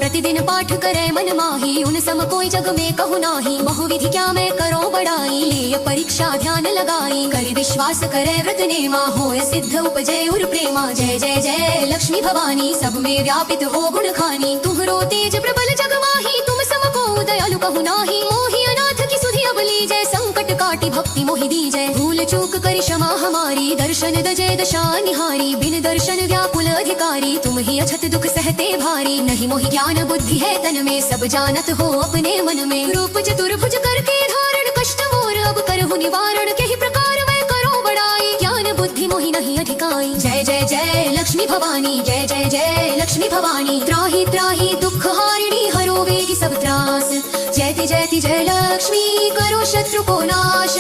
प्रतिदिन पाठ करे मन माही, उन सम कोई जग में कहु नाही। बहुविधि क्या मैं करो बड़ाई, ले परीक्षा ध्यान लगाई। कर विश्वास करे व्रत नेमा, होय सिद्ध उपजय उर प्रेमा। जय जय जय लक्ष्मी भवानी, सब में व्यापित हो गुण खानी। तुम्हरो तेज प्रबल जग माही, तुम सम को दयालु कहु नाही। मोहि अनाथ की सुधि अब लीजय, संकट काटी भक्ति मोहि दीजय। भूल चूक कर क्षमा हमारी, दर्शन दजय दशा निहारी। बिन दर्शन व्याकुल अधिकारी, तुम ही अछत दुख सहते भारी। नहीं मोहि ज्ञान बुद्धि है तन में, सब जानत हो अपने मन में। रूप चतुर्भुज करके धारण, कष्ट मोर अब करहु निवारण। कही प्रकार मैं करो बड़ाई, ज्ञान बुद्धि मोहि नहीं अधिकाई। जय जय जय लक्ष्मी भवानी, जय जय जय लक्ष्मी भवानी। त्राहि त्राहि दुख हारिणी, हरो वेगी सब त्रास। जयति जयति जय लक्ष्मी, करो शत्रु को नाश।